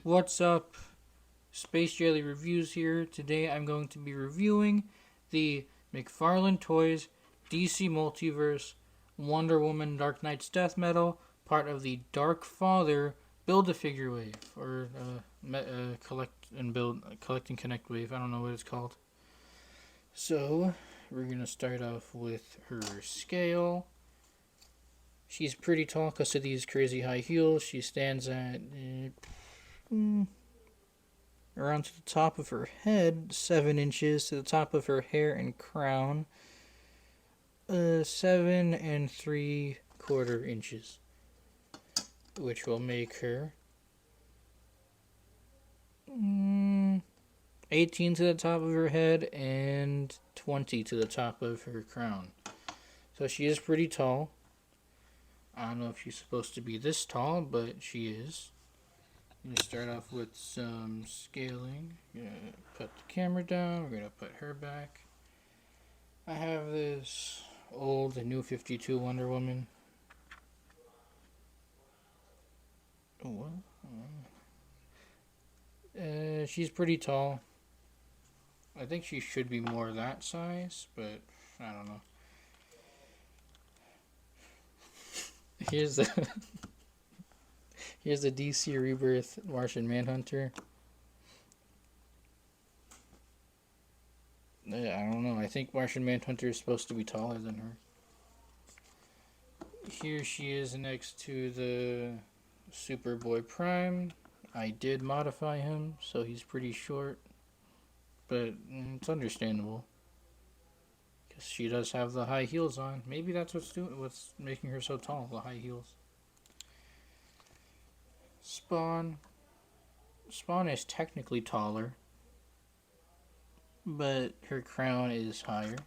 What's up? Space Jelly Reviews here. Today I'm going to be reviewing the McFarlane Toys DC Multiverse Wonder Woman Dark Knight's Death Metal, part of the Dark Father Build-A-Figure wave, or collect and connect wave. I don't know what it's called. So, we're going to start off with her scale. She's pretty tall because of these crazy high heels. She stands at around to the top of her head, 7 inches to the top of her hair and crown, 7 3/4 inches, which will make her 18 to the top of her head and 20 to the top of her crown. So she is pretty tall. I don't know if she's supposed to be this tall, but she is. I'm going to start off with some scaling. We're going to put the camera down. We're going to put her back. I have this old New 52 Wonder Woman. Oh, she's pretty tall. I think she should be more that size, but I don't know. Here's the Here's the DC Rebirth Martian Manhunter. I don't know. I think Martian Manhunter is supposed to be taller than her. Here she is next to the Superboy Prime. I did modify him, so he's pretty short. But it's understandable. Because she does have the high heels on. Maybe that's what's making her so tall, the high heels. Spawn is technically taller, but her crown is higher.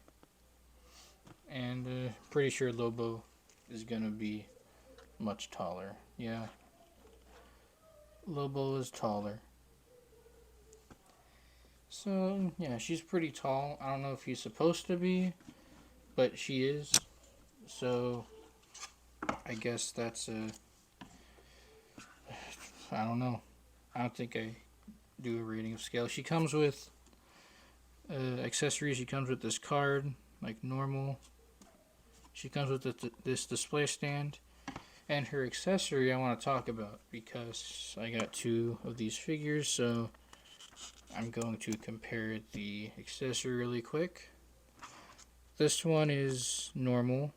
And pretty sure Lobo is gonna be much taller. Yeah, Lobo is taller. So yeah, she's pretty tall. I don't know if she's supposed to be, but she is. So I guess that's I don't know. I don't think I do a rating of scale. She comes with accessories. She comes with this card, like normal. She comes with this display stand. And her accessory I want to talk about because I got 2 of these figures, so I'm going to compare the accessory really quick. This one is normal.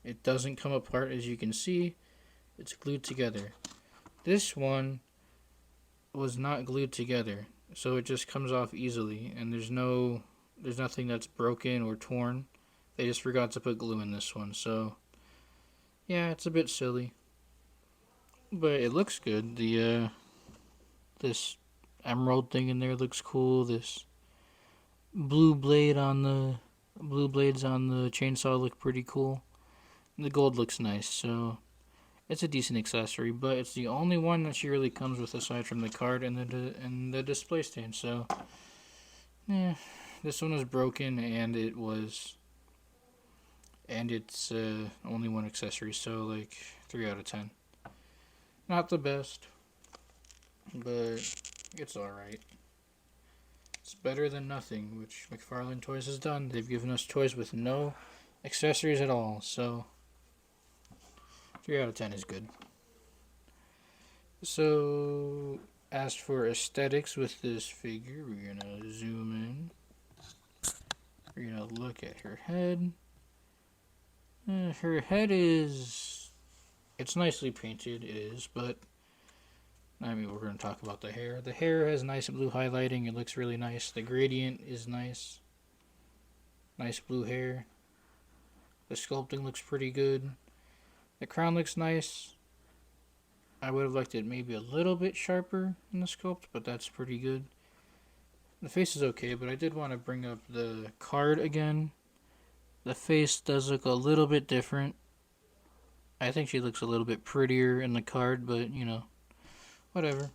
It doesn't come apart, as you can see. It's glued together. This one was not glued together, so it just comes off easily, and there's nothing that's broken or torn. They just forgot to put glue in this one, so yeah, it's a bit silly, but it looks good. This emerald thing in there looks cool. This blue blades on the chainsaw look pretty cool. The gold looks nice, so it's a decent accessory, but it's the only one that she really comes with aside from the card and the display stand. So, yeah, this one was broken, and it's only one accessory, so like 3 out of 10. Not the best, but it's alright. It's better than nothing, which McFarlane Toys has done. They've given us toys with no accessories at all, so 3 out of 10 is good. So, as for aesthetics with this figure, we're gonna zoom in. We're gonna look at her head. Her head it's nicely painted, it is, but I mean, we're gonna talk about the hair. The hair has nice blue highlighting, it looks really nice. The gradient is nice. Nice blue hair. The sculpting looks pretty good. The crown looks nice. I would have liked it maybe a little bit sharper in the sculpt, but that's pretty good. The face is okay, but I did want to bring up the card again. The face does look a little bit different. I think she looks a little bit prettier in the card, but you know, whatever.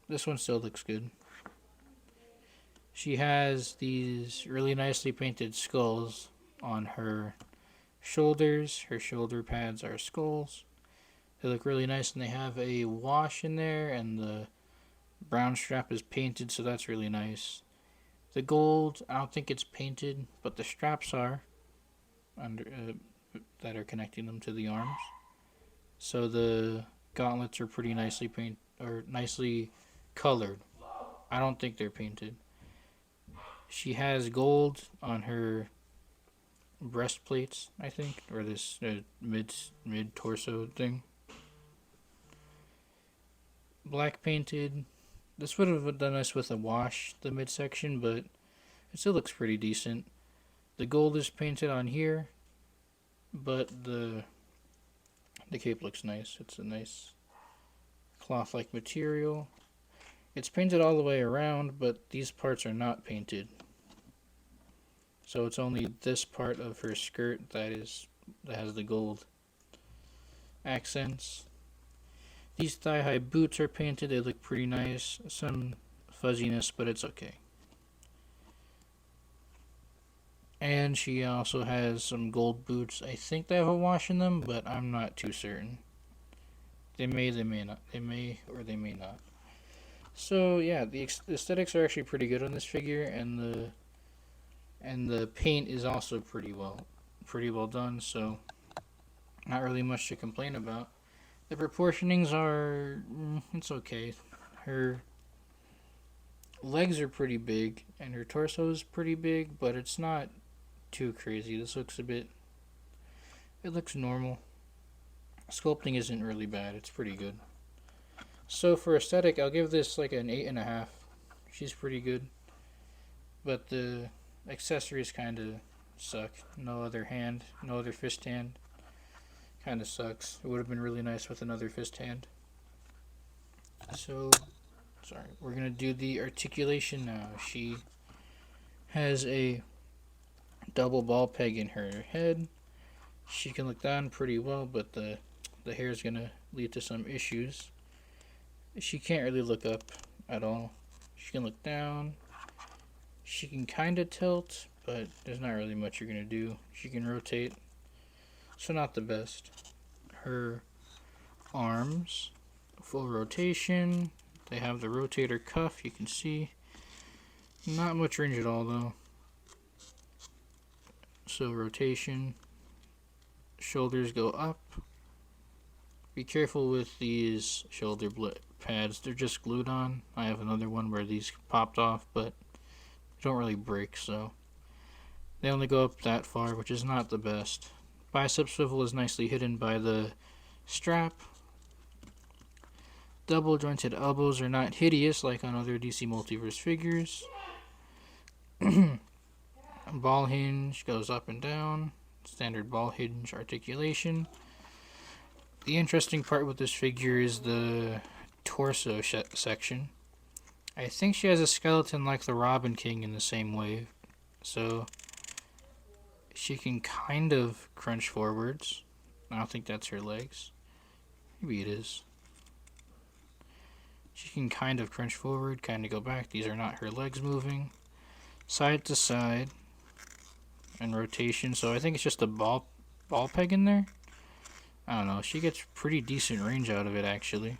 This one still looks good. She has these really nicely painted skulls on her shoulders. Her shoulder pads are skulls. They look really nice, and they have a wash in there, and the brown strap is painted, so that's really nice. The gold, I don't think it's painted, but the straps are under that are connecting them to the arms. So the gauntlets are pretty nicely nicely colored. I don't think they're painted. She has gold on her breastplates, I think, or this mid torso thing. Black painted. This would have done nice with a wash, the midsection, but it still looks pretty decent. The gold is painted on here, but the cape looks nice. It's a nice cloth-like material. It's painted all the way around, but these parts are not painted. So it's only this part of her skirt that has the gold accents. These thigh-high boots are painted. They look pretty nice. Some fuzziness, but it's okay. And she also has some gold boots. I think they have a wash in them, but I'm not too certain. They may not. They may, or they may not. So yeah, the aesthetics are actually pretty good on this figure, and the paint is also pretty well done. So not really much to complain about. The proportionings are, it's okay. Her legs are pretty big, and her torso is pretty big, but it's not too crazy. This looks it looks normal. Sculpting isn't really bad. It's pretty good. So for aesthetic, I'll give this like an 8.5. She's pretty good, but the accessories kind of suck. No other fist hand. Kind of sucks. It would have been really nice with another fist hand. So, sorry. We're going to do the articulation now. She has a double ball peg in her head. She can look down pretty well, but the hair is going to lead to some issues. She can't really look up at all. She can look down. She can kind of tilt, but there's not really much you're going to do. She can rotate. So not the best. Her arms, full rotation. They have the rotator cuff, you can see. Not much range at all though. So rotation. Shoulders go up. Be careful with these shoulder pads. They're just glued on. I have another one where these popped off, but they don't really break, so they only go up that far, which is not the best. Bicep swivel is nicely hidden by the strap. Double jointed elbows are not hideous like on other DC Multiverse figures. Ball hinge goes up and down. Standard ball hinge articulation. The interesting part with this figure is the torso section. I think she has a skeleton like the Robin King in the same way. So she can kind of crunch forwards. I don't think that's her legs. Maybe it is. She can kind of crunch forward, kind of go back. These are not her legs moving. Side to side. And rotation. So I think it's just a ball peg in there. I don't know. She gets pretty decent range out of it, actually.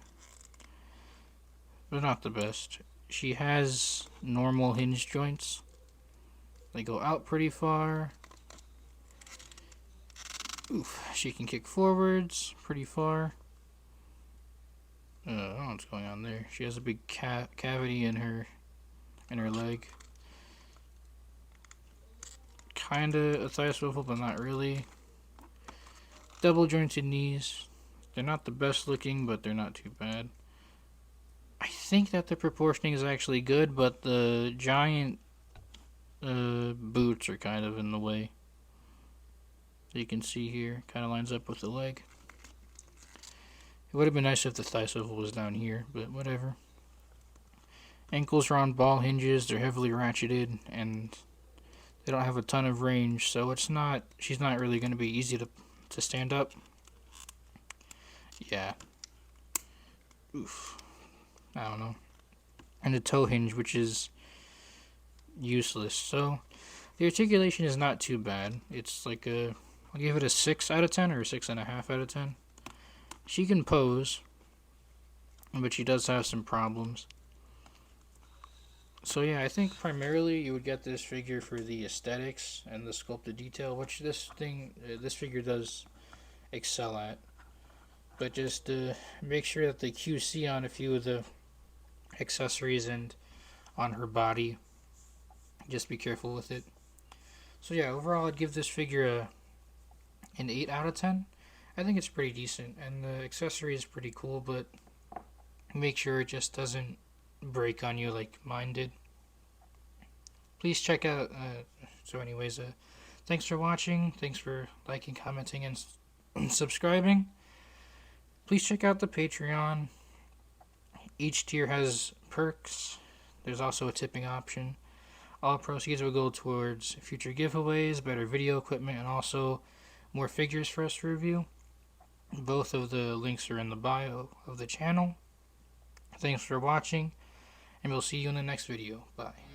But not the best. She has normal hinge joints. They go out pretty far. Oof. She can kick forwards pretty far. I don't know what's going on there. She has a big cavity in her leg. Kinda a thigh swivel, but not really. Double jointed knees. They're not the best looking, but they're not too bad. I think that the proportioning is actually good, but the giant boots are kind of in the way. You can see here, kind of lines up with the leg. It would have been nice if the thigh swivel was down here, but whatever. Ankles are on ball hinges. They're heavily ratcheted, and they don't have a ton of range, so she's not really going to be easy to stand up. Yeah. Oof. I don't know. And a toe hinge, which is useless. So the articulation is not too bad. It's like I'll give it a 6 out of 10 or a 6.5 out of 10. She can pose, but she does have some problems. So yeah, I think primarily you would get this figure for the aesthetics and the sculpted detail, which this figure does excel at. But just make sure that the QC on a few of the accessories and on her body, just be careful with it. So yeah, overall I'd give this figure an 8 out of 10. I think it's pretty decent, and the accessory is pretty cool, but make sure it just doesn't break on you like mine did. Please check out, thanks for watching, thanks for liking, commenting, and subscribing. Please check out the Patreon. Each tier has perks. There's also a tipping option. All proceeds will go towards future giveaways, better video equipment, and also more figures for us to review. Both of the links are in the bio of the channel. Thanks for watching, and we'll see you in the next video. Bye.